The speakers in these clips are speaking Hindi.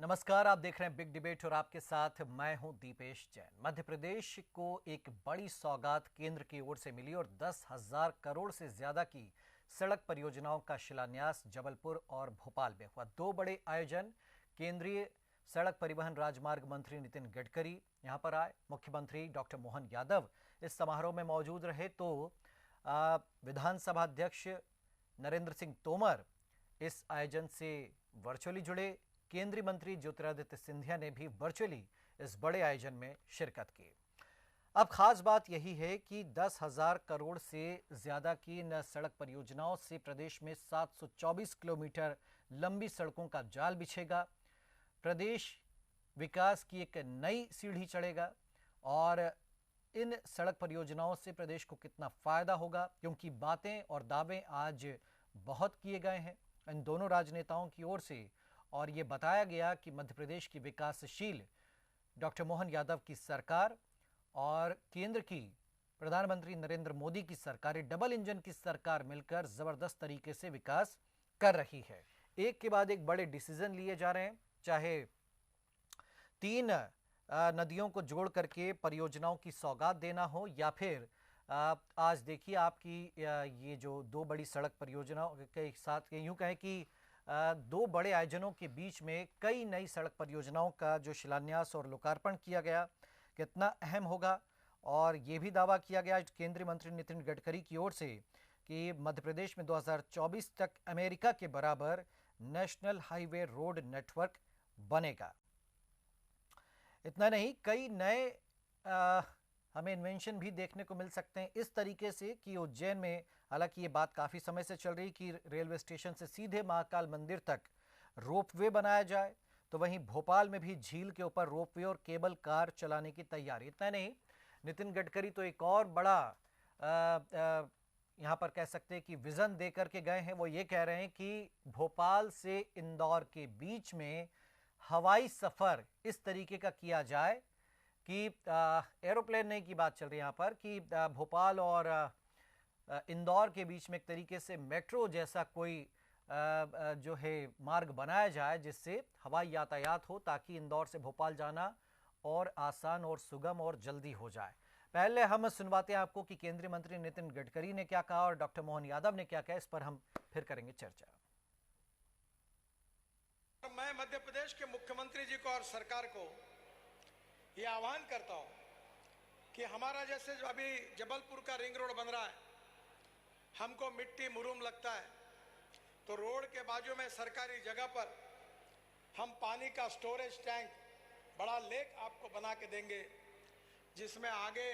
नमस्कार, आप देख रहे हैं बिग डिबेट और आपके साथ मैं हूं दीपेश जैन। मध्य प्रदेश को एक बड़ी सौगात केंद्र की ओर से मिली और 10,000 करोड़ से ज्यादा की सड़क परियोजनाओं का शिलान्यास जबलपुर और भोपाल में हुआ। दो बड़े आयोजन। केंद्रीय सड़क परिवहन राजमार्ग मंत्री नितिन गडकरी यहां पर आए, मुख्यमंत्री डॉक्टर मोहन यादव इस समारोह में मौजूद रहे, तो विधानसभा अध्यक्ष नरेंद्र सिंह तोमर इस आयोजन से वर्चुअली जुड़े। केंद्रीय मंत्री ज्योतिरादित्य सिंधिया ने भी वर्चुअली इस बड़े आयोजन में शिरकत की। अब खास बात यही है कि 10,000 करोड़ से ज्यादा की इन सड़क परियोजनाओं से प्रदेश में 724 किलोमीटर लंबी सड़कों का जाल बिछेगा। प्रदेश विकास की एक नई सीढ़ी चढ़ेगा और इन सड़क परियोजनाओं से प्रदेश को कितना फायदा होगा, क्योंकि बातें और दावे आज बहुत किए गए हैं इन दोनों राजनेताओं की ओर से, और ये बताया गया कि मध्य प्रदेश की विकासशील डॉक्टर मोहन यादव की सरकार और केंद्र की प्रधानमंत्री नरेंद्र मोदी की सरकार, डबल इंजन की सरकार मिलकर जबरदस्त तरीके से विकास कर रही है। एक के बाद एक बड़े डिसीजन लिए जा रहे हैं, चाहे 3 नदियों को जोड़ करके परियोजनाओं की सौगात देना हो, या फिर आज देखिए आपकी ये जो दो बड़ी सड़क परियोजनाओं के साथ यूं कहें कि दो बड़े आयोजनों के बीच में कई नई सड़क परियोजनाओं का जो शिलान्यास और लोकार्पण किया गया, कितना अहम होगा। और ये भी दावा किया गया केंद्रीय मंत्री नितिन गडकरी की ओर से कि मध्य प्रदेश में 2024 तक अमेरिका के बराबर नेशनल हाईवे रोड नेटवर्क बनेगा। इतना नहीं, कई नए हमें इन्वेंशन भी देखने को मिल सकते हैं इस तरीके से कि उज्जैन में, हालांकि ये बात काफ़ी समय से चल रही कि रेलवे स्टेशन से सीधे महाकाल मंदिर तक रोपवे बनाया जाए, तो वहीं भोपाल में भी झील के ऊपर रोपवे और केबल कार चलाने की तैयारी। इतना नहीं, नितिन गडकरी तो एक और बड़ा यहाँ पर कह सकते हैं कि विजन दे करके गए हैं। वो ये कह रहे हैं कि भोपाल से इंदौर के बीच में हवाई सफ़र इस तरीके का किया जाए कि एरोप्लेन नहीं की बात चल रही है यहाँ पर, कि भोपाल और इंदौर के बीच में एक तरीके से मेट्रो जैसा कोई जो है मार्ग बनाया जाए, जिससे हवाई यातायात हो, ताकि इंदौर से भोपाल जाना और आसान और सुगम और जल्दी हो जाए। पहले हम सुनवाते हैं आपको कि केंद्रीय मंत्री नितिन गडकरी ने क्या कहा और डॉक्टर मोहन यादव ने क्या कहा, इस पर हम फिर करेंगे चर्चा। मैं मध्य प्रदेश के मुख्यमंत्री जी को और सरकार को यह आह्वान करता हूं कि हमारा जैसे जो अभी जबलपुर का रिंग रोड बन रहा है, हमको मिट्टी मुरूम लगता है, तो रोड के बाजू में सरकारी जगह पर हम पानी का स्टोरेज टैंक, बड़ा लेक आपको बना के देंगे, जिसमें आगे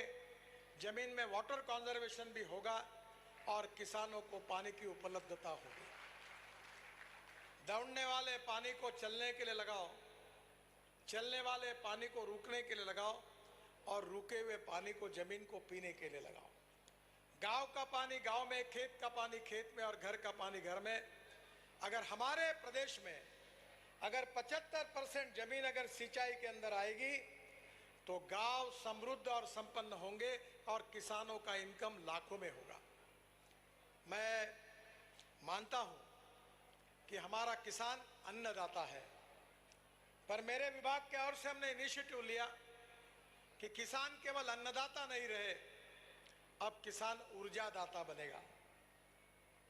जमीन में वाटर कंजर्वेशन भी होगा और किसानों को पानी की उपलब्धता होगी। दौड़ने वाले पानी को चलने के लिए लगाओ, चलने वाले पानी को रुकने के लिए लगाओ, और रुके हुए पानी को जमीन को पीने के लिए लगाओ। गांव का पानी गांव में, खेत का पानी खेत में और घर का पानी घर में। अगर हमारे प्रदेश में अगर 75% जमीन अगर सिंचाई के अंदर आएगी तो गांव समृद्ध और संपन्न होंगे और किसानों का इनकम लाखों में होगा। मैं मानता हूं कि हमारा किसान अन्नदाता है, पर मेरे विभाग की ओर से हमने इनिशिएटिव लिया कि किसान केवल अन्नदाता नहीं रहे, अब किसान ऊर्जादाता बनेगा।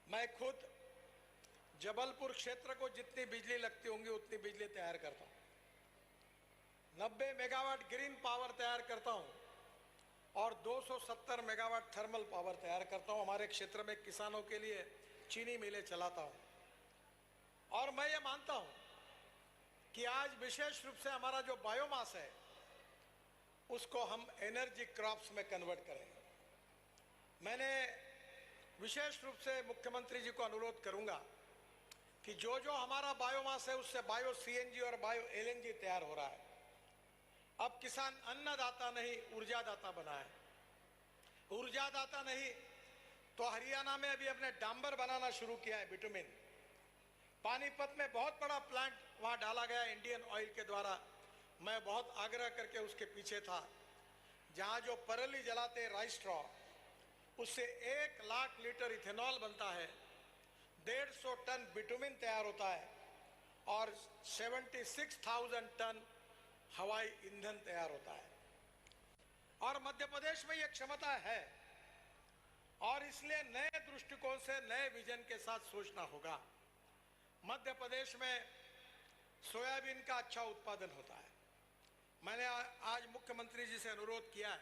मैं खुद जबलपुर क्षेत्र को जितनी बिजली लगती होंगी उतनी बिजली तैयार करता हूं। 90 मेगावाट ग्रीन पावर तैयार करता हूं और 270 मेगावाट थर्मल पावर तैयार करता हूं। हमारे क्षेत्र में किसानों के लिए चीनी मिलें चलाता हूं। और मैं ये मानता हूं कि आज विशेष रूप से हमारा जो बायोमास है उसको हम एनर्जी क्रॉप्स में कन्वर्ट करेंगे। मैंने विशेष रूप से मुख्यमंत्री जी को अनुरोध करूंगा कि जो जो हमारा बायोमास है उससे बायो सीएनजी और बायो एलएनजी तैयार हो रहा है। अब किसान अन्नदाता नहीं ऊर्जादाता बना है। ऊर्जादाता नहीं तो हरियाणा में अभी हमने डांबर बनाना शुरू किया है, बिटुमिन। पानीपत में बहुत बड़ा प्लांट वहां डाला गया इंडियन ऑयल के द्वारा। मैं बहुत आग्रह करके उसके पीछे था। जहां जो परली जलाते राइस स्ट्रॉ, उससे 1 लाख लीटर इथेनॉल बनता है, 150 टन बिटुमिन तैयार होता है और 76,000 टन हवाई ईंधन तैयार होता है। और मध्य प्रदेश में यह क्षमता है और इसलिए नए दृष्टिकोण से नए विजन के साथ सोचना होगा। मध्य प्रदेश में सोयाबीन का अच्छा उत्पादन होता है। मैंने आज मुख्यमंत्री जी से अनुरोध किया है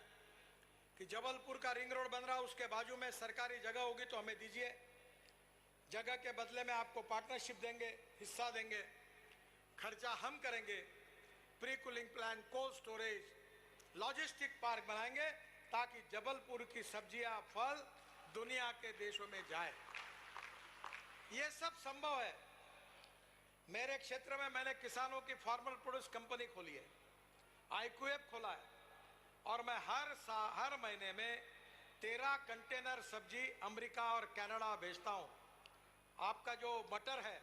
कि जबलपुर का रिंग रोड बन रहा है, उसके बाजू में सरकारी जगह होगी तो हमें दीजिए, जगह के बदले में आपको पार्टनरशिप देंगे, हिस्सा देंगे, खर्चा हम करेंगे, pre cooling plant, cold storage, logistic park बनाएंगे ताकि जबलपुर की सब्जियां, फल दुनिया के देशों में जाए। ये सब संभव है। मेरे क्षेत्र में मैंने किसानों की फार्मर प्रोड्यूस कंपनी खोली है, IQF खोला है और मैं हर महीने में 13 कंटेनर सब्जी अमेरिका और कनाडा भेजता हूं। आपका जो मटर है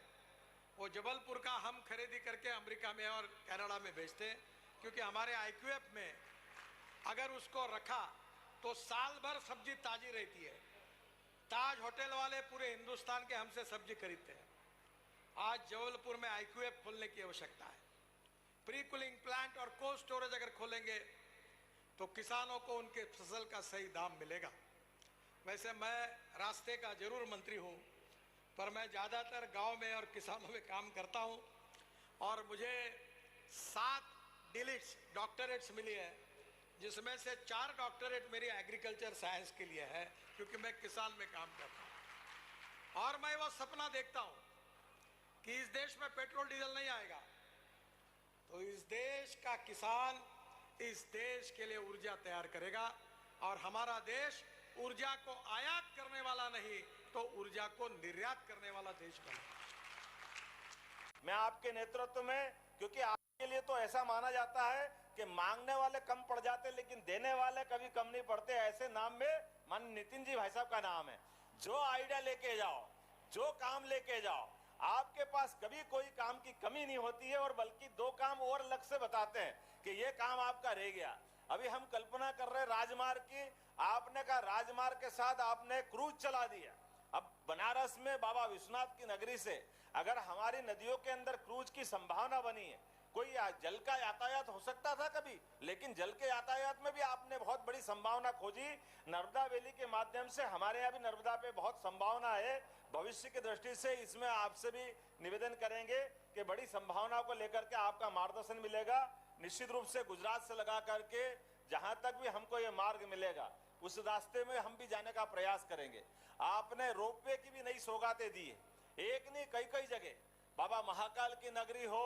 वो जबलपुर का हम खरीदी करके अमेरिका में और कनाडा में भेजते हैं, क्योंकि हमारे IQF में अगर उसको रखा तो साल भर सब्जी ताजी रहती है। ताज होटल वाले पूरे हिंदुस्तान के हमसे सब्जी खरीदते हैं। आज जबलपुर में IQF खोलने की आवश्यकता है। प्री कूलिंग प्लांट और कोल्ड स्टोरेज अगर खोलेंगे तो किसानों को उनके फसल का सही दाम मिलेगा। वैसे मैं रास्ते का जरूर मंत्री हूं, पर मैं ज्यादातर गांव में और किसानों में काम करता हूं और मुझे 7 डिलीट्स डॉक्टरेट्स मिली है, जिसमें से 4 डॉक्टरेट मेरी एग्रीकल्चर साइंस के लिए है, क्योंकि मैं किसान में काम करता हूं। और मैं वो सपना देखता हूं कि इस देश में पेट्रोल डीजल नहीं आएगा तो इस देश का किसान इस देश के लिए ऊर्जा तैयार करेगा और हमारा देश ऊर्जा को आयात करने वाला नहीं तो ऊर्जा को निर्यात करने वाला देश बने। मैं आपके नेतृत्व में, क्योंकि आपके लिए तो ऐसा माना जाता है कि मांगने वाले कम पड़ जाते लेकिन देने वाले कभी कम नहीं पड़ते, ऐसे नाम में माननीय नितिन जी भाई साहब का नाम है। जो आइडिया लेके जाओ, जो काम लेके जाओ, आपके पास कभी कोई काम की कमी नहीं होती है और बल्कि 2 काम और अलग से बताते हैं कि ये काम आपका रह गया। अभी हम कल्पना कर रहे राजमार्ग की, आपने कहा राजमार्ग के साथ आपने क्रूज चला दिया। अब बनारस में बाबा विश्वनाथ की नगरी से अगर हमारी नदियों के अंदर क्रूज की संभावना बनी है, कोई जल का यातायात हो सकता था कभी, लेकिन जल के यातायात में भी आपने बहुत बड़ी संभावना खोजी। नर्मदा वैली के माध्यम से हमारे यहाँ भी नर्मदा पे बहुत संभावना है। भविष्य की दृष्टि से इसमें आपसे भी निवेदन करेंगे कि बड़ी संभावनाओं को लेकर के आपका मार्गदर्शन मिलेगा। निश्चित रूप से गुजरात से लगा करके जहां तक भी हमको ये मार्ग मिलेगा उस रास्ते में हम भी जाने का प्रयास करेंगे। आपने रोपवे की भी नई सौगातें दी है, एक नहीं कई जगह, बाबा महाकाल की नगरी हो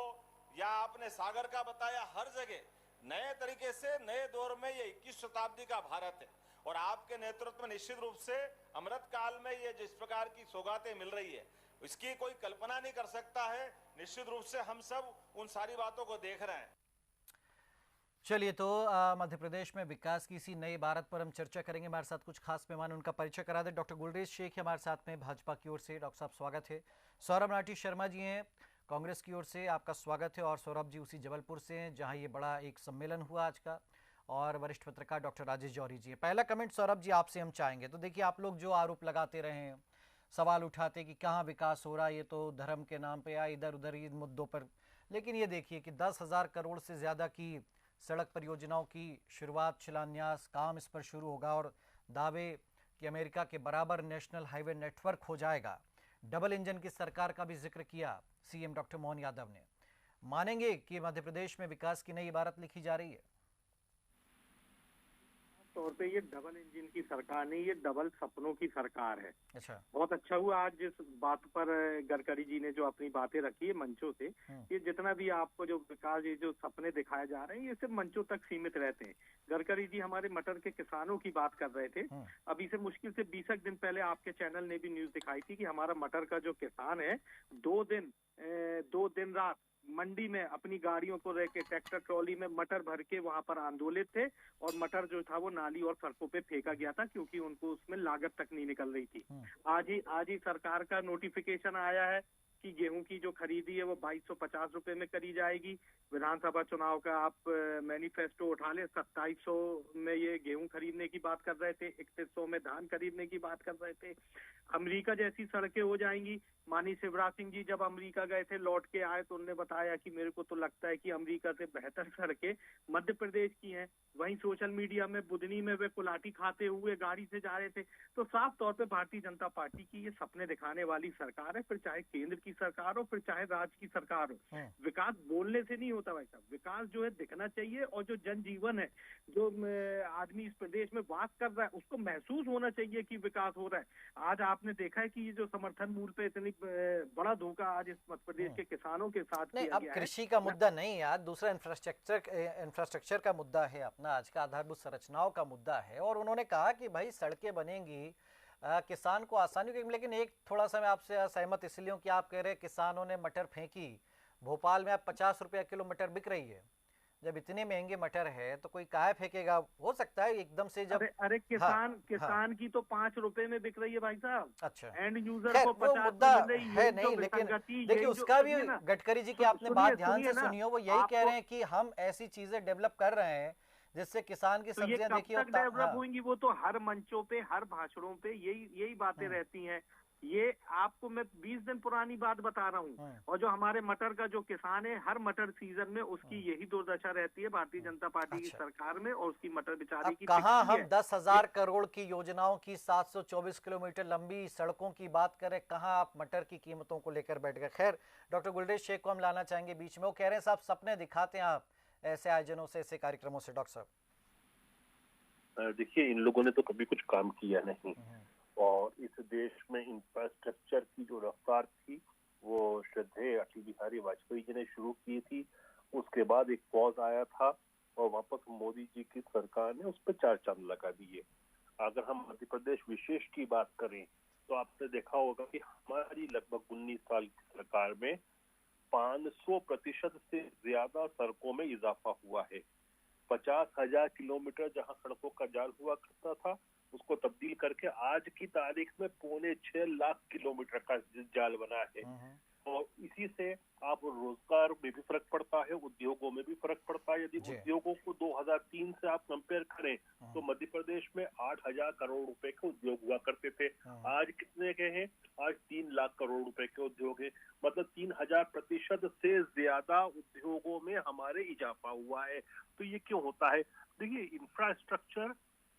या आपने सागर का बताया, हर जगह नए तरीके से नए दौर में ये 21 शताब्दी का भारत है और आपके नेतृत्व में निश्चित रूप से अमृत काल में ये जिस प्रकार की सौगातें मिल रही है इसकी कोई कल्पना नहीं कर सकता है। निश्चित रूप से हम सब उन सारी बातों को देख रहे हैं। चलिए, तो मध्य प्रदेश में विकास की इसी नई इबारत पर हम चर्चा करेंगे। हमारे साथ कुछ खास मेहमान, उनका परिचय करा दें। डॉक्टर गुलरेज शेख हमारे साथ में भाजपा की ओर से। डॉक्टर साहब स्वागत है। सौरभ नाटी शर्मा जी हैं कांग्रेस की ओर से, आपका स्वागत है। और सौरभ जी उसी जबलपुर से हैं जहां ये बड़ा एक सम्मेलन हुआ आज का। और वरिष्ठ पत्रकार डॉक्टर राजेश जौहरी जी हैं। पहला कमेंट सौरभ जी आपसे हम चाहेंगे। तो देखिए, आप लोग जो आरोप लगाते रहे हैं, सवाल उठाते कि कहाँ विकास हो रहा है, ये तो धर्म के नाम पे या इधर उधर इन मुद्दों पर, लेकिन ये देखिए कि 10,000 करोड़ से ज़्यादा की सड़क परियोजनाओं की शुरुआत, शिलान्यास, काम इस पर शुरू होगा और दावे कि अमेरिका के बराबर नेशनल हाईवे नेटवर्क हो जाएगा। डबल इंजन की सरकार का भी जिक्र किया सीएम डॉक्टर मोहन यादव ने। मानेंगे कि मध्य प्रदेश में विकास की नई इबारत लिखी जा रही है? तौर पे ये डबल इंजन की सरकार नहीं, ये डबल सपनों की सरकार है। अच्छा, बहुत अच्छा हुआ आज जिस बात पर गडकरी जी ने जो अपनी बातें रखी है मंचों से, ये जितना भी आपको जो विकास, ये जो सपने दिखाए जा रहे हैं, ये सिर्फ मंचों तक सीमित रहते हैं। गडकरी जी हमारे मटर के किसानों की बात कर रहे थे। अभी से मुश्किल से 20 दिन पहले आपके चैनल ने भी न्यूज दिखाई थी कि हमारा मटर का जो किसान है, 2 दिन रात मंडी में अपनी गाड़ियों को रह के ट्रैक्टर ट्रॉली में मटर भर के वहां पर आंदोलित थे और मटर जो था वो नाली और सड़कों पे फेंका गया था क्योंकि उनको उसमें लागत तक नहीं निकल रही थी। आज ही सरकार का नोटिफिकेशन आया है कि गेहूं की जो खरीदी है वो 2250 रुपए में करी जाएगी। विधानसभा चुनाव का आप मैनिफेस्टो उठा ले, 2700 में ये गेहूं खरीदने की बात कर रहे थे, 3100 में धान खरीदने की बात कर रहे थे। अमेरिका जैसी सड़कें हो जाएंगी। माननीय शिवराज सिंह जी जब अमेरिका गए थे, लौट के आए तो उन्होंने बताया कि मेरे को तो लगता है कि अमेरिका से बेहतर सड़कें मध्य प्रदेश की हैं। वहीं सोशल मीडिया में बुधनी में वे कुलाटी खाते हुए गाड़ी से जा रहे थे। तो साफ तौर पे भारतीय जनता पार्टी की ये सपने दिखाने वाली सरकार है, फिर चाहे केंद्र की सरकार हो, फिर चाहे राज्य की सरकार हो। विकास बोलने से नहीं होता भाई साहब, विकास जो है दिखना चाहिए, और जो जनजीवन है, जो आदमी इस प्रदेश में वास कर रहा है, उसको महसूस होना चाहिए कि विकास हो रहा है। आज आपने देखा है कि ये जो समर्थन मूल्य पे इतनी बड़ा धोखा आज इस मध्य प्रदेश के किसानों के साथ नहीं, किया अब गया कृषि का मुद्दा नहीं यार, दूसरा इंफ्रास्ट्रक्चर का मुद्दा है, अपना आज का आधारभूत संरचनाओं का मुद्दा है। और उन्होंने कहा कि भाई सड़कें बनेंगी, किसान को आसानी होगी। लेकिन एक थोड़ा सा मैं आपसे असहमत इसलिए हूँ कि आप कह रहे हैं किसानों ने मटर फेंकी, भोपाल में अब 50 रुपया किलो मटर बिक रही है। जब इतने महंगे मटर है तो कोई काहे फेंकेगा? हो सकता है एकदम से जब अरे किसान की तो 5 रुपए में बिक रही है भाई साहब। अच्छा, एंड यूजर को 50 मुद्दा में मिल रही है नहीं, लेकिन देखिए उसका भी गडकरी जी की आपने बात ध्यान से सुनी हो, वो यही कह रहे हैं कि हम ऐसी चीजें डेवलप कर रहे हैं जिससे किसान की सब्जियां देखिए डेवलप होंगी। वो तो हर मंचों पे, हर भाषणों पे यही बातें रहती हैं। ये आपको मैं 20 दिन पुरानी बात बता रहा हूँ। और जो हमारे मटर का जो किसान है, हर मटर सीजन में उसकी यही दुर्दशा रहती है भारतीय जनता पार्टी की सरकार में, और उसकी मटर बेचारी की। कहाँ हम 10,000 करोड़ की योजनाओं की 724 किलोमीटर लंबी सड़कों की बात करें, कहाँ आप मटर की कीमतों को लेकर बैठ गए। खैर, डॉक्टर गुलरेज शेख को हम लाना चाहेंगे बीच में। वो कह रहे हैं साहब सपने दिखाते हैं आप ऐसे आयोजनों से, ऐसे कार्यक्रमों से। डॉक्टर साहब देखिए, इन लोगों ने तो कभी कुछ काम किया नहीं, और इस देश में इंफ्रास्ट्रक्चर की जो रफ्तार थी वो श्रद्धेय अटल बिहारी वाजपेयी जी ने शुरू की थी। उसके बाद एक पॉज आया था और वापस मोदी जी की सरकार ने उस पर 4 चांद लगा दिए। अगर हम मध्य प्रदेश विशेष की बात करें तो आपने देखा होगा कि हमारी लगभग 19 साल की सरकार में 500% से ज्यादा सड़कों में इजाफा हुआ है। 50,000 किलोमीटर जहां सड़कों का जाल हुआ करता था, उसको तब्दील करके आज की तारीख में 5.25 लाख किलोमीटर का जाल बना है। और इसी से आप रोजगार में भी फर्क पड़ता है, उद्योगों में भी फर्क पड़ता है। यदि उद्योगों को 2003 से आप कंपेयर करें तो मध्य प्रदेश में 8,000 करोड़ रुपए के उद्योग हुआ करते थे। आज कितने के हैं? आज 3 लाख करोड़ रुपए के उद्योग हैं। मतलब 3000% से ज्यादा उद्योगों में हमारे इजाफा हुआ है। तो ये क्यों होता है? देखिए, इंफ्रास्ट्रक्चर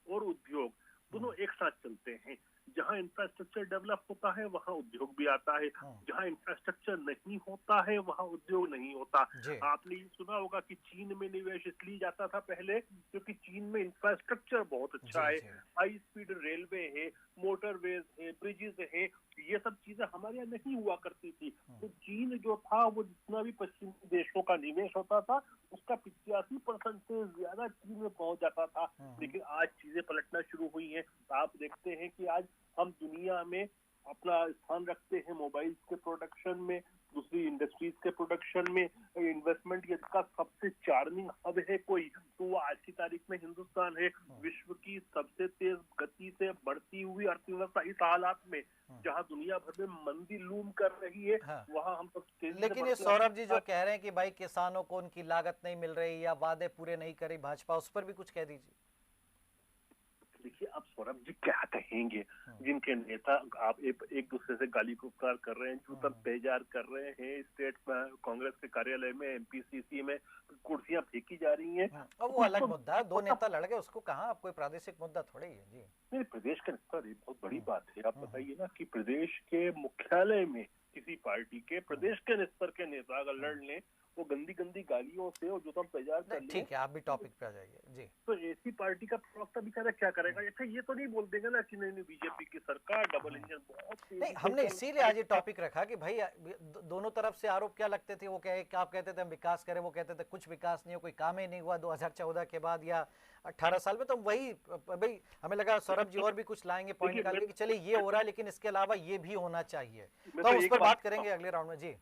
और उद्योग दोनों एक साथ चलते हैं। जहां इंफ्रास्ट्रक्चर डेवलप होता है वहां उद्योग भी आता है, जहां इंफ्रास्ट्रक्चर नहीं होता है वहां उद्योग नहीं होता। आपने ये सुना होगा कि चीन में निवेश इसलिए जाता था पहले क्योंकि चीन में इंफ्रास्ट्रक्चर बहुत अच्छा है, हाई स्पीड रेलवे है, मोटरवेज है, ब्रिजेस है, ये सब चीजें हमारे यहाँ नहीं हुआ करती थी। तो चीन जो था वो जितना भी पश्चिमी देशों का निवेश होता था उसका 85% से ज्यादा चीन में पहुंच जाता था। लेकिन आज चीजें पलटना शुरू हुई हैं। आप देखते हैं कि आज हम दुनिया में अपना स्थान रखते हैं मोबाइल्स के प्रोडक्शन में, दूसरी इंडस्ट्रीज के प्रोडक्शन में। इन्वेस्टमेंट का सबसे चार्मिंग हब है कोई तो वो आज की तारीख में हिंदुस्तान है। विश्व की सबसे तेज गति से बढ़ती हुई अर्थव्यवस्था इस हालात में जहां दुनिया भर में मंदी लूम कर रही है, वहां हम सब तेजी से। लेकिन ये सौरभ जी जो कह रहे हैं कि भाई किसानों को उनकी लागत नहीं मिल रही या वादे पूरे नहीं करी भाजपा, उस पर भी कुछ कह दीजिए। देखिए, अब सौरभ जी क्या कहेंगे? जिनके नेता आप एक दूसरे से गाली गुफ्तार कर रहे हैं, जूता पेजार कर रहे हैं, स्टेट कांग्रेस के कार्यालय में, एमपीसीसी में कुर्सियां फेंकी जा रही हैं। अब वो अलग मुद्दा है, 2 नेता लड़ गए, उसको कहाँ अब कोई प्रादेशिक मुद्दा थोड़ी है जी। नहीं, प्रदेश के स्तर ये बहुत बड़ी बात है। आप बताइए ना कि प्रदेश के मुख्यालय में किसी पार्टी के प्रदेश के स्तर के नेता अगर लड़ लें वो गंदी गंदी गालियों से और जूता पेजार कर ले। ठीक है, आप भी टॉपिक पे आ जाइए जी। तो ऐसी पार्टी का प्रवक्ता बेचारा क्या करेगा? अच्छा, ये तो नहीं बोल देगा ना कि नहीं बीजेपी की सरकार डबल इंजन बहुत नहीं। हमने इसीलिए आज ये टॉपिक रखा कि भाई दोनों तरफ से आरोप क्या लगते थे। वो आप कहते थे हम विकास करें, वो कहते थे कुछ विकास नहीं हो, कोई काम ही नहीं हुआ 2014 के बाद या 18 साल में। तो वही भाई हमें लगा सौरभ जी और भी कुछ लाएंगे पॉइंट निकाल के कि चलिए ये हो रहा है लेकिन इसके अलावा ये भी होना चाहिए, तो उस पर बात करेंगे अगले राउंड में जी।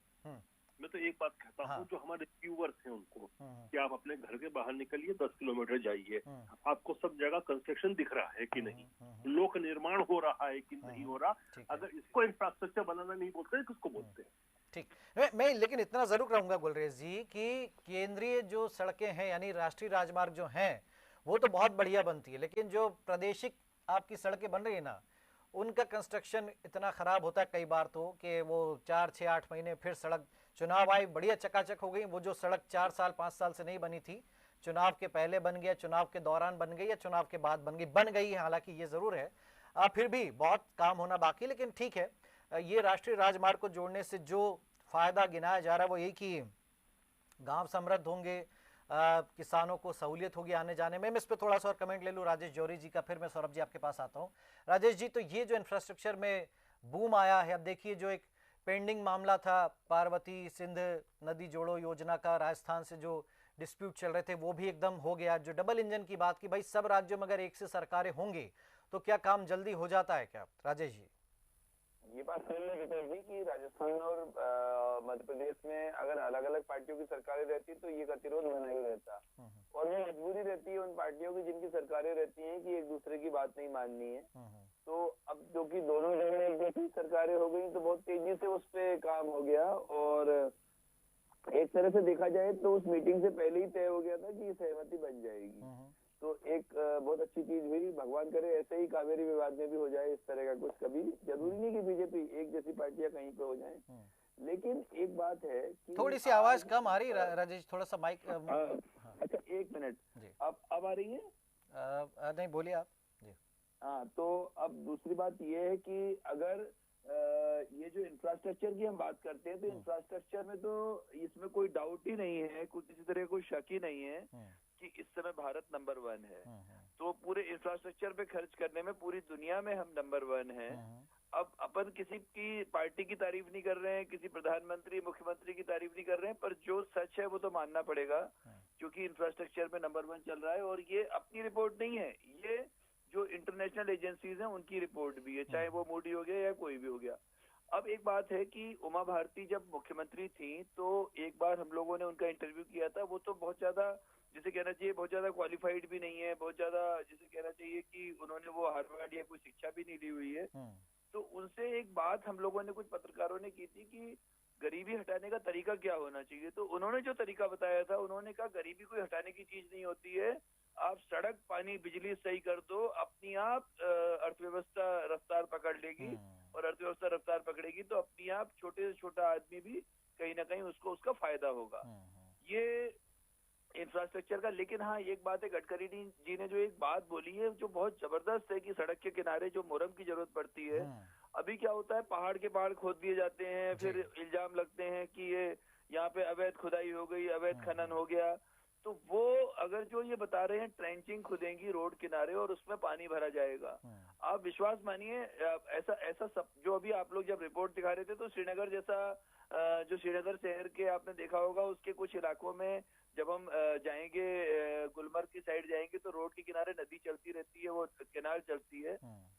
मैं तो एक बात कहता हूँ, जो हमारे व्यूअर्स हैं उनको कि आप अपने घर के बाहर निकलिए, 10 किलोमीटर जाइए, आपको सब जगह कंस्ट्रक्शन दिख रहा है कि नहीं, लोक निर्माण हो रहा है कि नहीं हो रहा। अगर इसको इंफ्रास्ट्रक्चर बनाना नहीं बोलते हैं, किसको बोलते हैं? ठीक, मैं लेकिन इतना जरूर कहूंगा गुलरेज जी कि केंद्रीय जो सड़कें हैं यानी राष्ट्रीय राजमार्ग जो हैं वो तो बहुत बढ़िया बनती है, लेकिन जो प्रादेशिक आपकी सड़कें बन रही है ना उनका कंस्ट्रक्शन इतना खराब होता है कई बार तो कि वो 4, 6, 8 महीने फिर सड़क, चुनाव आई बढ़िया चकाचक हो गई, वो जो सड़क 4 साल 5 साल से नहीं बनी थी, चुनाव के पहले बन गया, चुनाव के दौरान बन गई या चुनाव के बाद बन गई है, हालांकि ये जरूर है फिर भी बहुत काम होना बाकी। लेकिन ठीक है, ये राष्ट्रीय राजमार्ग को जोड़ने से जो फायदा गिनाया जा रहा है वो यही कि गांव समृद्ध होंगे, किसानों को सहूलियत होगी आने जाने में। मैं इस पर थोड़ा सा और कमेंट ले लूँ राजेश जौहरी जी का, फिर मैं सौरभ जी आपके पास आता हूँ। राजेश जी, तो ये जो इंफ्रास्ट्रक्चर में बूम आया है, अब देखिए जो एक पेंडिंग मामला था पार्वती सिंध नदी जोड़ो योजना का, राजस्थान से जो डिस्प्यूट चल रहे थे वो भी एकदम हो गया। जो डबल इंजन की बात की, भाई सब राज्यों में अगर एक से सरकारें होंगी तो क्या काम जल्दी हो जाता है क्या राजेश जी? ये बात समझ में कि राजस्थान और मध्य प्रदेश में अगर अलग अलग पार्टियों की सरकारें रहती तो ये गतिरोध बना ही रहता, और वो मजबूरी रहती है उन पार्टियों की जिनकी सरकारें रहती हैं कि एक दूसरे की बात नहीं माननी है। तो अब जो कि दोनों जगह एक जैसी सरकारें हो गई तो बहुत तेजी से उस पे काम हो गया, और एक तरह से देखा जाए तो उस मीटिंग से पहले ही तय हो गया था कि ये सहमति बन जाएगी। तो एक बहुत अच्छी चीज हुई, भगवान करे ऐसे ही कावेरी विवाद में भी हो जाए इस तरह का कुछ। कभी जरूरी नहीं कि बीजेपी एक जैसी पार्टियां कहीं पे हो जाएं, लेकिन एक बात है कि थोड़ी सी आवाज कम आ रही राजेश, थोड़ा सा माइक। अच्छा एक मिनट, अब आ रही है? नहीं बोलिए आप जी। हाँ, तो अब दूसरी बात ये है कि अगर ये जो इंफ्रास्ट्रक्चर की हम बात करते हैं तो इंफ्रास्ट्रक्चर में तो इसमें कोई डाउट ही नहीं है, कुछ किसी तरह कोई शक ही नहीं है कि इस समय भारत नंबर 1 है। तो पूरे इंफ्रास्ट्रक्चर पे खर्च करने में पूरी दुनिया में हम नंबर 1 हैं। अब अपन किसी की पार्टी की तारीफ नहीं कर रहे हैं, किसी प्रधानमंत्री मुख्यमंत्री की तारीफ नहीं कर रहे हैं, पर जो सच है वो तो मानना पड़ेगा, क्योंकि इंफ्रास्ट्रक्चर में नंबर 1 चल रहा है। और ये अपनी रिपोर्ट नहीं है, ये जो इंटरनेशनल एजेंसीज हैं उनकी रिपोर्ट भी है, चाहे वो मोदी हो गया या कोई भी हो गया। अब एक बात है कि उमा भारती जब मुख्यमंत्री थी तो एक बार हम लोगों ने उनका इंटरव्यू किया था, वो तो बहुत ज्यादा जिसे कहना चाहिए बहुत ज्यादा क्वालिफाइड भी नहीं है, बहुत ज्यादा जिसे कहना चाहिए कि उन्होंने वो हार्वर्ड या कोई शिक्षा भी नहीं ली हुई है। तो उनसे एक बात हम लोगों ने कुछ पत्रकारों ने की थी कि गरीबी हटाने का तरीका क्या होना चाहिए। तो उन्होंने जो तरीका बताया था, उन्होंने कहा गरीबी कोई हटाने की चीज नहीं होती है, आप सड़क पानी बिजली सही कर दो, अपनी आप अर्थव्यवस्था रफ्तार पकड़ लेगी, और अर्थव्यवस्था रफ्तार पकड़ेगी तो अपनी आप छोटे से छोटा आदमी भी कहीं ना कहीं उसको उसका फायदा होगा। ये इंफ्रास्ट्रक्चर का। लेकिन हाँ, एक बात है, गडकरी जी ने जो एक बात बोली है जो बहुत जबरदस्त है कि सड़क के किनारे जो मुरम की जरूरत पड़ती है। अभी क्या होता है, पहाड़ के पहाड़ खोद दिए जाते हैं, फिर इल्जाम लगते हैं कि ये यहाँ पे अवैध खुदाई हो गई, अवैध खनन हो गया। तो वो अगर जो ये बता रहे हैं ट्रेंचिंग खुदेंगी रोड किनारे और उसमें पानी भरा जाएगा, आप विश्वास मानिए ऐसा सब जो अभी आप लोग जब रिपोर्ट दिखा रहे थे तो श्रीनगर जैसा जो श्रीनगर शहर के आपने देखा होगा उसके कुछ इलाकों में जब हम जाएंगे गुलमर्ग की साइड जाएंगे तो रोड के किनारे नदी चलती रहती है, वो कैनाल चलती है,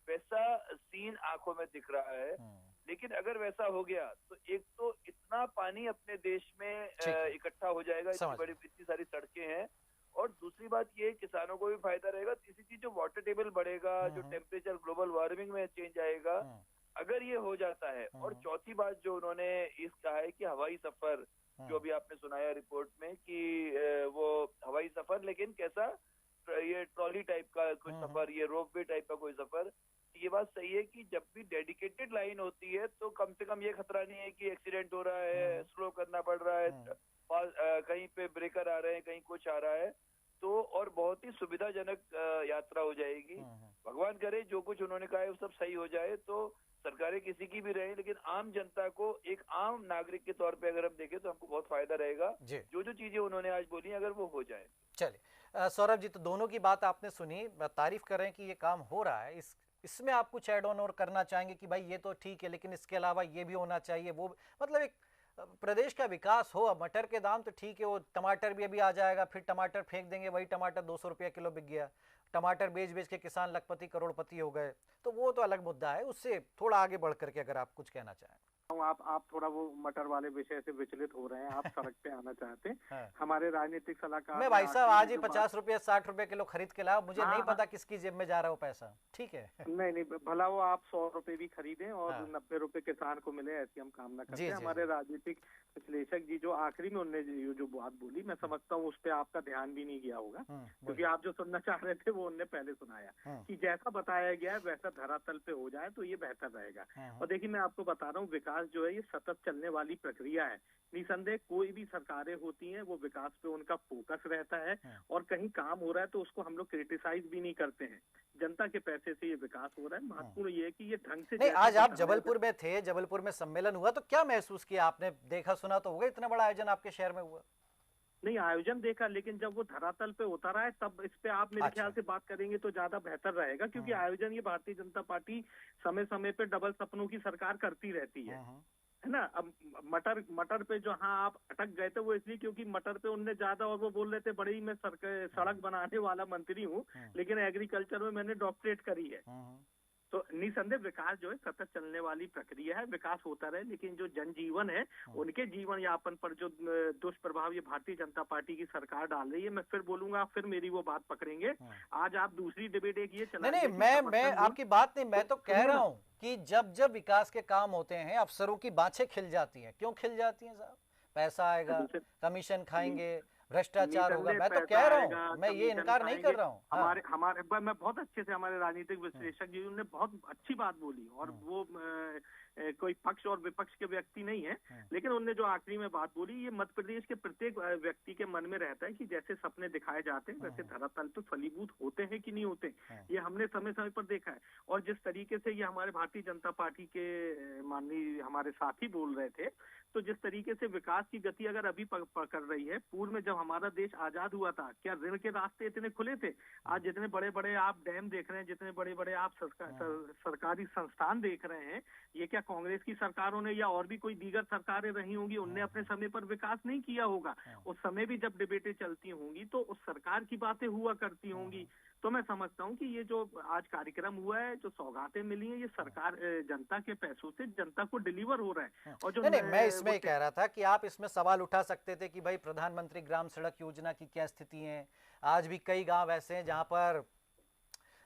वैसा सीन आंखों में दिख रहा है। लेकिन अगर वैसा हो गया तो एक तो इतना पानी अपने देश में इकट्ठा हो जाएगा, इतनी सारी सड़कें हैं, और दूसरी बात ये किसानों को भी फायदा रहेगा। तीसरी चीज जो वाटर टेबल बढ़ेगा, जो टेम्परेचर ग्लोबल वार्मिंग में चेंज आएगा, अगर ये हो जाता है। और चौथी बात जो उन्होंने इस कहा है कि हवाई सफर, जो अभी आपने सुनाया रिपोर्ट में कि वो हवाई सफर, लेकिन कैसा, ये ट्रॉली टाइप का कोई सफर, ये रोपवे टाइप का कोई सफर। ये बात सही है कि जब भी डेडिकेटेड लाइन होती है तो कम से कम ये खतरा नहीं है कि एक्सीडेंट हो रहा है, स्लो करना पड़ रहा है, कहीं पे ब्रेकर आ रहे हैं, कहीं कुछ आ रहा है, तो और बहुत ही सुविधाजनक यात्रा हो जाएगी। भगवान करे जो कुछ उन्होंने कहा है वो सब सही हो जाए, तो सरकारें किसी की भी रहे, लेकिन आम जनता को एक आम नागरिक के तौर पे अगर हम देखें तो हमको बहुत फायदा रहेगा जो चीजें उन्होंने आज बोली अगर वो हो जाए। चलिए सौरभ जी, तो दोनों की बात आपने सुनी, तारीफ कर रहे हैं कि ये काम हो रहा है, इसमें आप कुछ ऐड ऑन और करना चाहेंगे कि भाई ये तो ठीक है लेकिन इसके अलावा ये भी होना चाहिए, वो मतलब एक प्रदेश का विकास हो। अब मटर के दाम तो ठीक है, वो टमाटर भी अभी आ जाएगा, फिर टमाटर फेंक देंगे, वही टमाटर 200 रुपया किलो बिक गया, टमाटर बेच बेच के किसान लखपति करोड़पति हो गए, तो वो तो अलग मुद्दा है। उससे थोड़ा आगे बढ़ करके अगर आप कुछ कहना चाहें। हूँ आप थोड़ा वो मटर वाले विषय से विचलित हो रहे हैं, आप सड़क पे आना चाहते हैं। हाँ। हमारे राजनीतिक सलाहकार मैं भाई साहब आज ही 50 रुपए 60 रुपए किलो खरीद के लाया, मुझे नहीं पता किसकी जेब में जा रहा है वो पैसा, ठीक है। नहीं भला वो आप 100 रुपए भी खरीदें और हाँ। 90 रुपए किसान को मिले, ऐसी हम कामना करते जी, हैं। जी, हमारे जी। राजनीतिक विश्लेषक जी जो आखिरी में उनने जो बात बोली, मैं समझता हूँ उस पर आपका ध्यान भी नहीं गया होगा, क्योंकि आप जो सुनना चाह रहे थे वो उनने पहले सुनाया कि जैसा बताया गया है वैसा धरातल पे हो जाए तो ये बेहतर रहेगा। और देखिए मैं आपको बता रहा हूँ, विकास जो है ये सतत चलने वाली प्रक्रिया है। निसंदेह कोई भी सरकारें होती हैं वो विकास पे उनका फोकस रहता है, और कहीं काम हो रहा है तो उसको हम लोग क्रिटिसाइज भी नहीं करते हैं। जनता के पैसे से ये विकास हो रहा है। महत्वपूर्ण ये है कि ये ढंग से नहीं, आज आप जबलपुर में थे, जबलपुर में सम्मेलन हुआ, तो क्या महसूस किया आपने? देखा सुना तो होगा, इतना बड़ा आयोजन आपके शहर में हुआ। नहीं, आयोजन देखा, लेकिन जब वो धरातल पे उतरा है तब इस पे आप मेरे ख्याल से बात करेंगे तो ज्यादा बेहतर रहेगा, क्योंकि आयोजन ये भारतीय जनता पार्टी समय समय पे डबल सपनों की सरकार करती रहती है ना। अब मटर पे जहाँ आप अटक गए थे वो इसलिए क्योंकि मटर पे उनने ज्यादा, और वो बोल रहे थे बड़ी मैं सड़क बनाने वाला मंत्री हूँ, लेकिन एग्रीकल्चर में मैंने डॉक्टरेट करी है। तो निसंदेह विकास जो है सतत चलने वाली प्रक्रिया है, विकास होता रहे, लेकिन जो जनजीवन है उनके जीवन यापन पर जो दुष्प्रभाव ये भारतीय जनता पार्टी की सरकार डाल रही है, मैं फिर बोलूंगा, आप फिर मेरी वो बात पकड़ेंगे। आज आप दूसरी डिबेट एक ये चला, नहीं, मैं आपकी बात नहीं, मैं तो कह रहा हूँ कि जब जब विकास के काम होते हैं अफसरों की बाँछें खिल जाती हैं। क्यों खिल जाती हैं साहब? पैसा आएगा, कमीशन खाएंगे, भ्रष्टाचार होगा। मैं तो कह रहा हूँ, मैं ये इनकार नहीं कर रहा हूँ। हमारे मैं बहुत अच्छे से, हमारे राजनीतिक विश्लेषक जी ने बहुत अच्छी बात बोली, और वो कोई पक्ष और विपक्ष के व्यक्ति नहीं है, लेकिन उनने जो आखिरी में बात बोली, ये मध्य प्रदेश के प्रत्येक व्यक्ति के मन में रहता है कि जैसे सपने दिखाए जाते हैं वैसे धरातल पे फलीभूत होते हैं कि नहीं होते। ये हमने समय समय पर देखा है, और जिस तरीके से ये हमारे भारतीय जनता पार्टी के माननीय हमारे साथी बोल रहे थे, तो जिस तरीके से विकास की गति अगर अभी पकड़ रही है, पूर्व में जब हमारा देश आजाद हुआ था, क्या ऋण के रास्ते इतने खुले थे? आज जितने बड़े बड़े आप डैम देख रहे हैं, जितने बड़े बड़े आप सरकारी संस्थान देख रहे हैं, ये क्या कांग्रेस की सरकारों ने या और भी कोई दीगर सरकारें रही होंगी, उनने अपने समय पर विकास नहीं किया होगा? उस समय भी जब डिबेटें चलती होंगी तो उस सरकार की बातें हुआ करती होंगी। तो मैं समझता हूँ कि ये जो आज कार्यक्रम हुआ है, जो सौगातें मिली हैं, ये सरकार जनता के पैसों से जनता को डिलीवर हो रहा है। और जो नहीं, मैं इसमें कह रहा था कि आप इसमें सवाल उठा सकते थे कि भाई प्रधानमंत्री ग्राम सड़क योजना की क्या स्थिति है। आज भी कई गांव ऐसे हैं जहां पर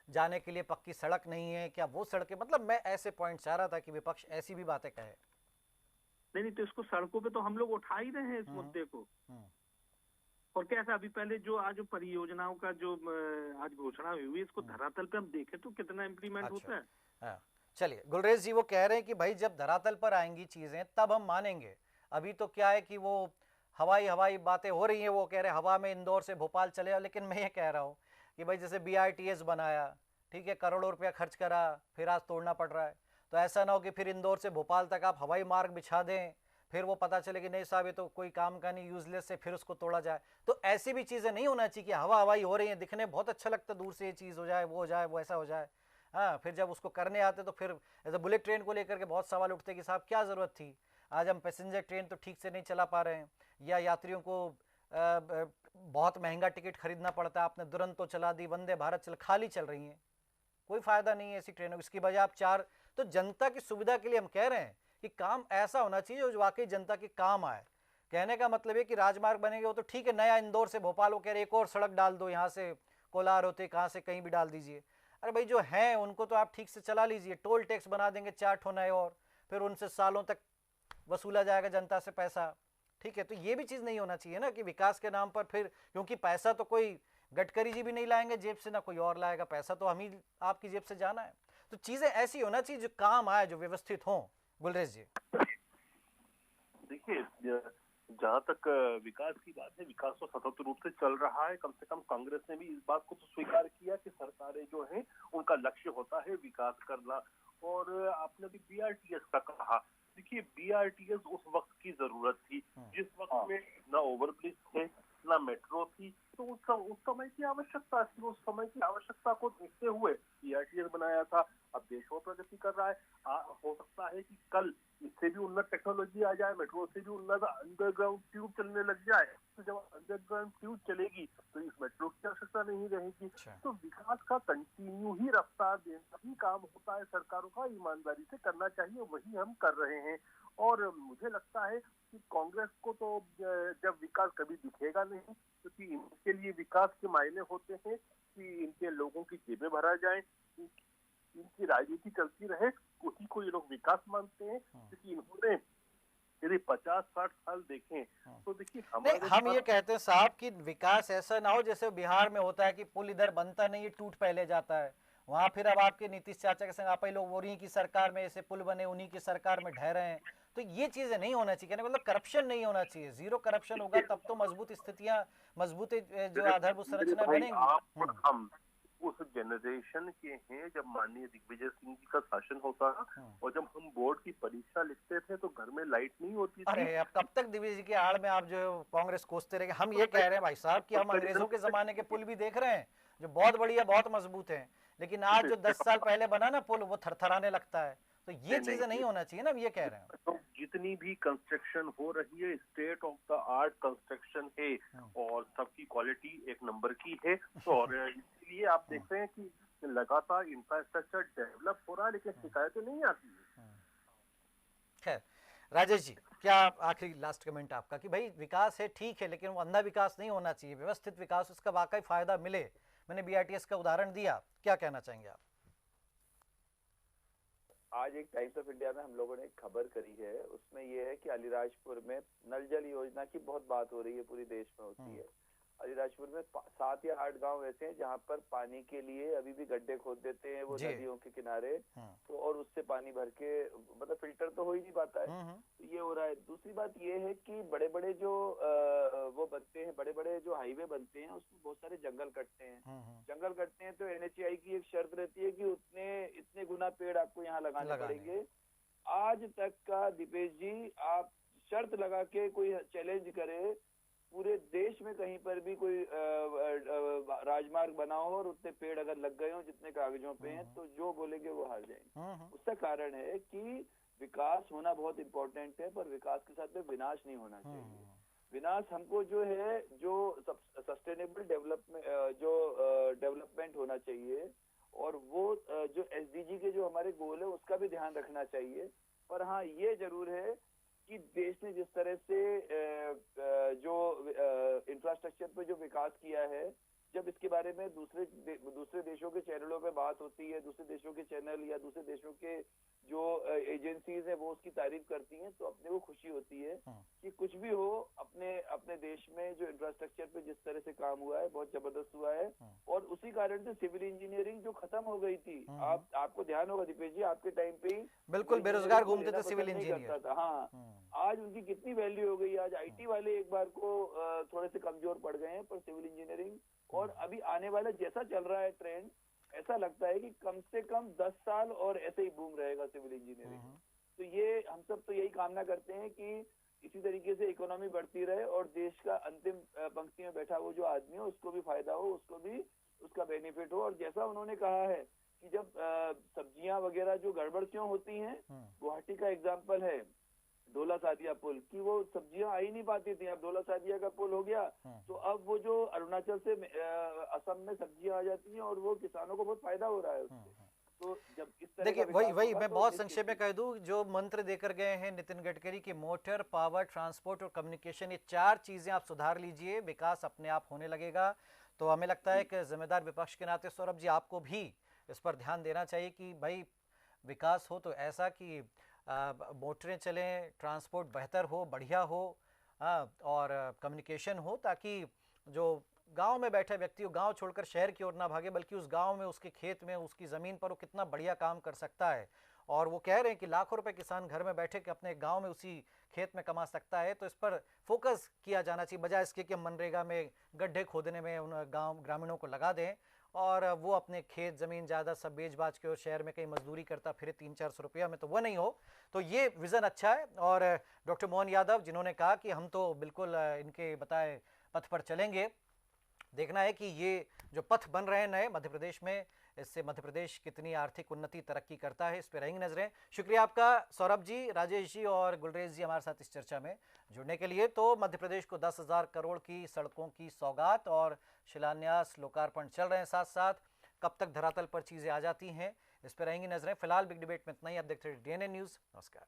जाने के लिए पक्की सड़क नहीं है, क्या वो सड़कें, मतलब मैं ऐसे पॉइंट चाह रहा था कि विपक्ष ऐसी भी बातें कहे। नहीं, तो इसको सड़कों पे तो हम लोग उठा ही रहे हैं इस मुद्दे को। और कैसा अभी पहले जो आज परियोजनाओं का जो आज घोषणा हुई, इसको धरातल पे हम देखें तो कितना इम्प्लीमेंट होता है। चलिए, गुलरेज जी वो कह रहे हैं कि भाई जब धरातल पर आएंगी चीजें तब हम मानेंगे। अभी तो क्या है कि वो हवाई बातें हो रही हैं, वो कह रहे हैं हवा में इंदौर से भोपाल चले। लेकिन मैं ये कह रहा हूँ कि भाई जैसे BRTS बनाया, ठीक है, करोड़ों रुपया खर्च करा, फिर आज तोड़ना पड़ रहा है। तो ऐसा ना हो कि फिर इंदौर से भोपाल तक आप हवाई मार्ग बिछा दें, फिर वो पता चले कि नहीं साहब ये तो कोई काम का नहीं, यूजलेस है, फिर उसको तोड़ा जाए। तो ऐसी भी चीजें नहीं होना चाहिए कि हवाई हो रही है, दिखने बहुत अच्छा लगता है दूर से, ये चीज हो जाए, वो हो जाए, वो ऐसा हो जाए। हाँ, फिर जब उसको करने आते तो फिर ऐसे बुलेट ट्रेन को लेकर के बहुत सवाल उठते कि साहब क्या जरूरत थी। आज हम पैसेंजर ट्रेन तो ठीक से नहीं चला पा रहे हैं, या यात्रियों को बहुत महंगा टिकट खरीदना पड़ता है। आपने दुरंतो चला दी, वंदे भारत खाली चल रही है, कोई फायदा नहीं है ऐसी ट्रेनों। इसकी वजह आप तो जनता की सुविधा के लिए हम कह रहे हैं कि काम ऐसा होना चाहिए जो वाकई जनता के काम आए। कहने का मतलब है कि राजमार्ग बनेंगे वो तो ठीक है, नया इंदौर से भोपाल वो कह रहे एक और सड़क डाल दो, यहाँ से कोलार होते कहाँ से कहीं भी डाल दीजिए। अरे भाई जो हैं उनको तो आप ठीक से चला लीजिए। टोल टैक्स बना देंगे 4 ठो नए, और फिर उनसे सालों तक वसूला जाएगा जनता से पैसा, ठीक है। तो ये भी चीज़ नहीं होना चाहिए ना कि विकास के नाम पर फिर, क्योंकि पैसा तो कोई गडकरी जी भी नहीं लाएंगे जेब से, ना कोई और लाएगा, पैसा तो हम ही आपकी जेब से जाना है। तो चीजें ऐसी होना चाहिए जो काम आए, जो व्यवस्थित हो। गुलरेज जी देखिए, जहाँ तक विकास की बात है, विकास तो सतत रूप से चल रहा है। कम से कम कांग्रेस ने भी इस बात को तो स्वीकार किया कि सरकारें जो हैं उनका लक्ष्य होता है विकास करना। और आपने भी BRTS का कहा, देखिए BRTS उस वक्त की जरूरत थी जिस वक्त में ना ओवरब्रिज थे ना मेट्रो थी, तो उस समय की आवश्यकता थी। उस समय की आवश्यकता को देखते हुए BRTS बनाया था। अब देश और प्रगति कर रहा है। हो सकता है है कि कल इससे भी उन्नत टेक्नोलॉजी आ जाए, मेट्रो से भी उन्नत अंडरग्राउंड ट्यूब चलने लग जाए, तो जब अंडरग्राउंड ट्यूब चलेगी तो इस मेट्रो की आवश्यकता नहीं रहेगी। तो विकास का कंटिन्यू ही रफ्तार देना ही काम होता है सरकारों का, ईमानदारी से करना चाहिए, वही हम कर रहे हैं। और मुझे लगता है कि कांग्रेस को तो जब विकास कभी दिखेगा नहीं, क्योंकि इनके लिए विकास के मायने होते हैं कि इनके लोगों की जेबें भरा जाए, इनकी राजनीति चलती रहे, उसी को ये लोग विकास मानते हैं। क्योंकि इन्होंने यदि 50-60 साल देखें तो देखिए हम ये कहते हैं साहब कि विकास ऐसा ना हो जैसे बिहार में होता है कि पुल इधर बनता नहीं है, टूट पहले जाता है, वहां फिर अब आपके नीतीश चाचा के संग आप ही लोग उन्हीं की सरकार में ऐसे पुल बने, उन्हीं की सरकार में ढह रहे हैं। तो ये चीजें नहीं होना चाहिए, मतलब करप्शन नहीं होना चाहिए। जीरो करप्शन होगा तब तो मजबूत स्थितियां, मजबूत जो आधारभूत संरचना बनेंगी। हम उस जनरेशन के हैं जब माननीय दिग्विजय सिंह जी का शासन होता था, और जब हम बोर्ड की परीक्षा लिखते थे तो घर में लाइट नहीं होती थी। अरे अब कब तक दिग्विजय जी की आड़ में आप जो कांग्रेस कोसते रहेंगे। हम ये कह रहे हैं भाई साहब कि हम अंग्रेजों के जमाने के पुल भी देख रहे हैं जो बहुत बढ़िया, बहुत मजबूत है, लेकिन आज जो 10 साल पहले बना ना पुल, वो थरथराने लगता है। तो ये चीजें नहीं होना चाहिए ना, ये कह रहे हैं। तो जितनी भी कंस्ट्रक्शन हो रही है state of the art construction है, और सबकी क्वालिटी एक नंबर की है। तो और इसलिए आप देख रहे हैं कि लगातार इंफ्रास्ट्रक्चर डेवलप हो रहा है, लेकिन शिकायतें नहीं आती है। खैर राजेश जी, क्या आखिरी लास्ट कमेंट आपका कि भाई विकास है ठीक है, लेकिन वो अंधा विकास नहीं होना चाहिए, व्यवस्थित विकास, उसका वाकई फायदा मिले। मैंने BRTS का उदाहरण दिया, क्या कहना चाहेंगे आप? आज एक टाइम्स ऑफ इंडिया में हम लोगों ने एक खबर करी है, उसमें ये है कि अलीराजपुर में नल जल योजना की बहुत बात हो रही है, पूरी देश में होती है। अलीराजपुर में 7 या 8 गांव ऐसे हैं जहां पर पानी के लिए अभी भी गड्ढे खोद देते हैं वो नदियों के किनारे, तो और उससे पानी भर के मतलब फिल्टर तो हो ही नहीं पाता है। तो ये हो रहा है। दूसरी बात ये है कि बड़े बड़े जो वो बनते हैं, बड़े बड़े जो हाईवे बनते हैं, उसमें बहुत सारे जंगल कटते हैं। जंगल कटते हैं तो NHAI की एक शर्त रहती है कि इतने गुना पेड़ आपको यहाँ लगाने पड़ेंगे। आज तक का दीपेश जी, आप शर्त लगा के कोई चैलेंज करे, पूरे देश में कहीं पर भी कोई राजमार्ग बना हो और उतने पेड़ अगर लग गए हो जितने कागजों पे हैं, तो जो बोलेंगे वो हार जाएंगे। उसका कारण है कि विकास होना बहुत इम्पोर्टेंट है, पर विकास के साथ में विनाश नहीं होना चाहिए। विनाश हमको जो है, जो सस्टेनेबल डेवलपमेंट होना चाहिए, और वो जो SDG के जो हमारे गोल है उसका भी ध्यान रखना चाहिए। पर हाँ, ये जरूर है कि देश ने जिस तरह से जो इंफ्रास्ट्रक्चर पे जो विकास किया है, जब इसके बारे में दूसरे देशों के चैनलों पे बात होती है, दूसरे देशों के चैनल या दूसरे देशों के जो एजेंसीज है वो उसकी तारीफ करती हैं, तो अपने को खुशी होती है कि कुछ भी हो, अपने देश में जो इंफ्रास्ट्रक्चर पे जिस तरह से काम हुआ है बहुत जबरदस्त हुआ है। और उसी कारण से सिविल इंजीनियरिंग जो खत्म हो गई थी, आपको ध्यान होगा दीपेश जी, आपके टाइम पे ही बिल्कुल बेरोजगार घूमते थे सिविल इंजीनियर। हाँ, आज उनकी कितनी वैल्यू हो गई। आज IT वाले एक बार को थोड़े से कमजोर पड़ गए हैं, पर सिविल इंजीनियरिंग, और अभी आने वाला जैसा चल रहा है ट्रेंड, ऐसा लगता है कि कम से कम 10 साल और ऐसे ही बूम रहेगा सिविल इंजीनियरिंग। तो ये हम सब तो यही कामना करते हैं कि इसी तरीके से इकोनॉमी बढ़ती रहे और देश का अंतिम पंक्ति में बैठा वो जो आदमी हो उसको भी फायदा हो, उसको भी उसका बेनिफिट हो। और जैसा उन्होंने कहा है कि जब सब्जियां वगैरह जो गड़बड़ क्यों होती हैं, गुवाहाटी का एग्जाम्पल है ढोला सादिया पुल की, वो सब्जियां आ ही नहीं पाती थी। अब ढोला सादिया का पुल हो गया तो अब वो जो अरुणाचल से असम में सब्जियां आ जाती हैं और वो किसानों को बहुत फायदा हो रहा है उससे। तो जब इस तरह देखिए वही मैं बहुत संक्षेप में कह दूं, जो मंत्र देकर गए हैं नितिन गडकरी की, मोटर, पावर, ट्रांसपोर्ट और कम्युनिकेशन, ये 4 चीजें आप सुधार लीजिए, विकास अपने आप होने लगेगा। तो हमें लगता है कि जिम्मेदार विपक्ष के नाते सौरभ जी आपको भी इस पर ध्यान देना चाहिए कि भाई विकास हो तो ऐसा कि मोटरें चलें, ट्रांसपोर्ट बेहतर हो, बढ़िया हो, और कम्युनिकेशन हो, ताकि जो गांव में बैठे व्यक्ति हो गांव छोड़कर शहर की ओर ना भागे, बल्कि उस गांव में, उसके खेत में, उसकी ज़मीन पर वो कितना बढ़िया काम कर सकता है। और वो कह रहे हैं कि लाखों रुपए किसान घर में बैठे के अपने गांव में उसी खेत में कमा सकता है। तो इस पर फोकस किया जाना चाहिए, बजाय इसके कि हम मनरेगा में गड्ढे खोदने में उन ग्रामीणों को लगा दें और वो अपने खेत ज़मीन ज़्यादा सब बेच बाच के और शहर में कहीं मजदूरी करता फिर 300-400 रुपया में, तो वो नहीं हो। तो ये विज़न अच्छा है। और डॉक्टर मोहन यादव जिन्होंने कहा कि हम तो बिल्कुल इनके बताए पथ पर चलेंगे, देखना है कि ये जो पथ बन रहे हैं नए मध्य प्रदेश में, इससे मध्य प्रदेश कितनी आर्थिक उन्नति तरक्की करता है, इस पर रहेंगी नजरें। शुक्रिया आपका सौरभ जी, राजेश जी और गुलरेज जी हमारे साथ इस चर्चा में जुड़ने के लिए। तो मध्य प्रदेश को 10,000 करोड़ की सड़कों की सौगात और शिलान्यास लोकार्पण चल रहे हैं साथ साथ। कब तक धरातल पर चीजें आ जाती हैं, इस पर रहेंगी नजरें। फिलहाल बिग डिबेट में इतना ही। आप देखते रहिए डीएनए न्यूज। नमस्कार।